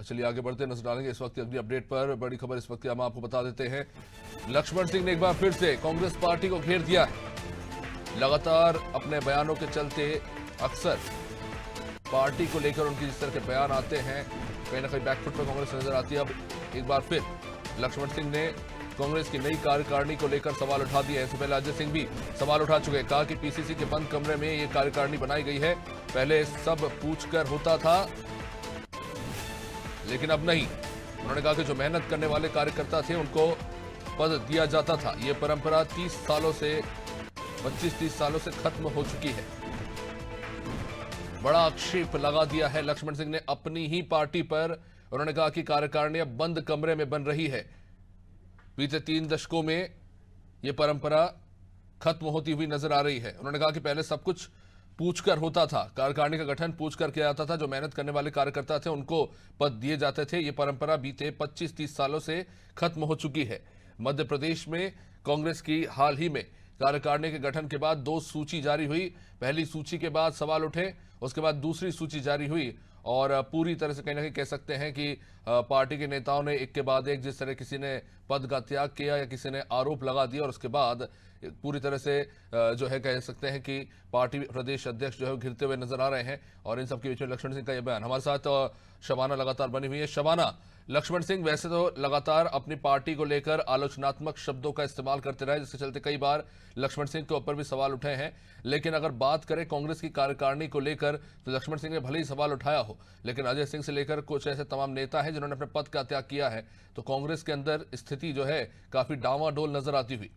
चलिए आगे बढ़ते नजर डालेंगे इस वक्त की अगली अपडेट पर। बड़ी खबर इस वक्त की हम आपको बता देते हैं। लक्ष्मण सिंह ने एक बार फिर से कांग्रेस पार्टी को घेर दिया है। लगातार अपने बयानों के चलते अक्सर पार्टी को लेकर उनकी जिस तरह के बयान आते हैं, कहीं ना कहीं बैकफुट पर कांग्रेस नजर आती है। अब एक बार फिर लक्ष्मण सिंह ने कांग्रेस की नई कार्यकारिणी को लेकर सवाल उठा दिए हैं। इससे पहले अजय सिंह भी सवाल उठा चुके हैं। कहा कि पीसीसी के बंद कमरे में ये कार्यकारिणी बनाई गई है, पहले सब पूछकर होता था लेकिन अब नहीं। उन्होंने कहा कि जो मेहनत करने वाले कार्यकर्ता थे उनको पद दिया जाता था। ये परंपरा 25-30 सालों से खत्म हो चुकी है। बड़ा आक्षेप लगा दिया है लक्ष्मण सिंह ने अपनी ही पार्टी पर। उन्होंने कहा कि कार्यकारिणी अब बंद कमरे में बन रही है। बीते 3 दशकों में यह परंपरा खत्म होती हुई नजर आ रही है। उन्होंने कहा कि पहले सब कुछ पूछकर होता था, कार्यकारिणी का गठन पूछकर किया जाता था। जो मेहनत करने वाले कार्यकर्ता थे उनको पद दिए जाते थे। ये परंपरा बीते 25-30 सालों से खत्म हो चुकी है। मध्य प्रदेश में कांग्रेस की हाल ही में कार्यकारिणी के गठन के बाद 2 सूची जारी हुई। पहली सूची के बाद सवाल उठे, उसके बाद दूसरी सूची जारी हुई और पूरी तरह से कहीं ना कहीं कह सकते हैं कि पार्टी के नेताओं ने एक के बाद एक, जिस तरह किसी ने पद का त्याग किया या किसी ने आरोप लगा दिया, और उसके बाद पूरी तरह से जो है कह सकते हैं कि पार्टी प्रदेश अध्यक्ष जो है घिरते हुए नजर आ रहे हैं। और इन सबके बीच में लक्ष्मण सिंह का यह बयान। हमारे साथ शबाना लगातार बनी हुई है। शबाना, लक्ष्मण सिंह वैसे तो लगातार अपनी पार्टी को लेकर आलोचनात्मक शब्दों का इस्तेमाल करते रहे, जिसके चलते कई बार लक्ष्मण सिंह के ऊपर भी सवाल उठे हैं। लेकिन अगर बात करें कांग्रेस की कार्यकारिणी को लेकर तो लक्ष्मण सिंह ने भले ही सवाल उठाया हो, लेकिन अजय सिंह से लेकर कुछ ऐसे तमाम नेता हैं जिन्होंने अपने पद का त्याग किया है। तो कांग्रेस के अंदर स्थिति जो है काफी डावाडोल नजर आती हुई।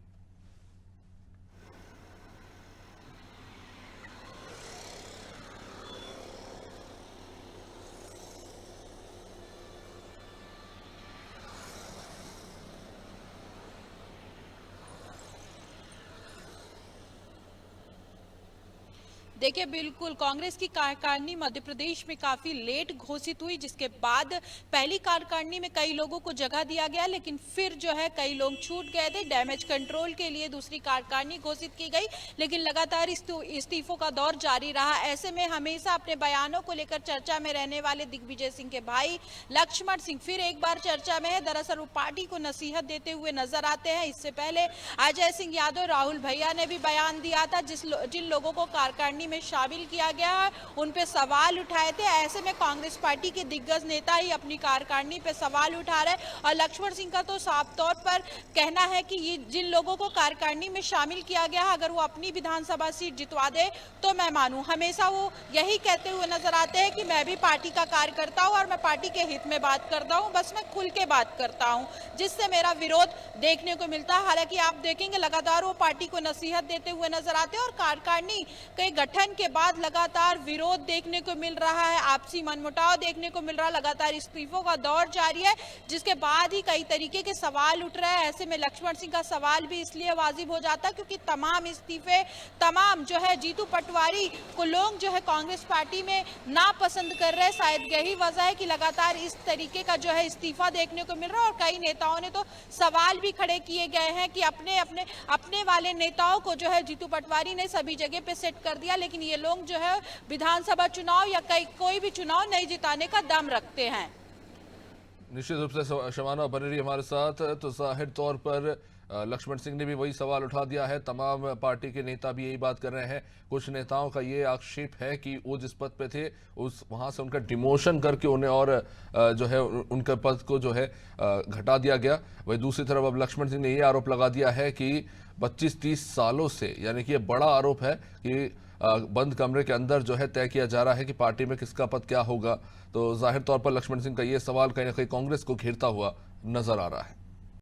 देखिए, बिल्कुल कांग्रेस की कार्यकारिणी मध्य प्रदेश में काफी लेट घोषित हुई, जिसके बाद पहली कार्यकारिणी में कई लोगों को जगह दिया गया, लेकिन फिर जो है कई लोग छूट गए थे। डैमेज कंट्रोल के लिए दूसरी कार्यकारिणी घोषित की गई, लेकिन लगातार इस्तीफों का दौर जारी रहा। ऐसे में हमेशा अपने बयानों को लेकर चर्चा में रहने वाले दिग्विजय सिंह के भाई लक्ष्मण सिंह फिर एक बार चर्चा में है। दरअसल वो पार्टी को नसीहत देते हुए नजर आते हैं। इससे पहले अजय सिंह यादव, राहुल भैया ने भी बयान दिया था। जिन लोगों को कार्यकारिणी में शामिल किया गया है उन पे सवाल उठाए थे। ऐसे में कांग्रेस पार्टी के दिग्गज नेता ही अपनी कार्यकारिणी पे सवाल उठा रहे हैं। और लक्ष्मण सिंह का तो साफ तौर पर कहना है कि ये जिन लोगों को कार्यकारिणी में शामिल किया गया है, अगर वो अपनी विधानसभा सीट जितवा दे तो मैं मानूं। हमेशा वो यही कहते हुए नजर आते हैं कि मैं भी पार्टी का कार्यकर्ता हूं और मैं पार्टी के हित में बात करता हूं, बस मैं खुल के बात करता हूं, जिससे मेरा विरोध देखने को मिलता है। हालांकि आप देखेंगे लगातार वो पार्टी को नसीहत देते हुए नजर आते हैं और कार्यकारिणी के गठन के बाद लगातार विरोध देखने को मिल रहा है, आपसी मनमुटाव देखने को मिल रहा है, लगातार इस्तीफों का दौर जारी है, जिसके बाद ही कई तरीके के सवाल उठ रहे हैं। ऐसे में लक्ष्मण सिंह का सवाल भी इसलिए वाजिब हो जाता है क्योंकि तमाम इस्तीफे, तमाम जो है जीतू पटवारी को लोग जो है कांग्रेस पार्टी में ना पसंद कर रहे हैं। शायद यही वजह है कि लगातार इस तरीके का जो है इस्तीफा देखने को मिल रहा है। और कई नेताओं ने तो सवाल भी खड़े किए गए हैं कि अपने वाले नेताओं को जो है जीतू पटवारी ने सभी जगह पे सेट कर दिया, लेकिन ये लोग जो है विधानसभा चुनाव या कोई भी चुनाव नहीं जिताने का दम रखते हैं। निश्चित रूप से शबाना बनी रही हमारे साथ। तो जाहिर तौर पर लक्ष्मण सिंह ने भी वही सवाल उठा दिया है। तमाम पार्टी के नेता भी यही बात कर रहे हैं। कुछ नेताओं का ये आक्षेप है कि वो जिस पद पे थे वहां से उनका डिमोशन करके उन्हें और जो है उनके पद को जो है घटा दिया गया। वही दूसरी तरफ अब लक्ष्मण सिंह ने ये आरोप लगा दिया है कि 25-30 सालों से, यानी कि ये बड़ा आरोप है कि बंद कमरे के अंदर जो है तय किया जा रहा है कि पार्टी में किसका पद क्या होगा। तो जाहिर तौर पर लक्ष्मण सिंह का ये सवाल कहीं ना कहीं कांग्रेस को घेरता हुआ नजर आ रहा है।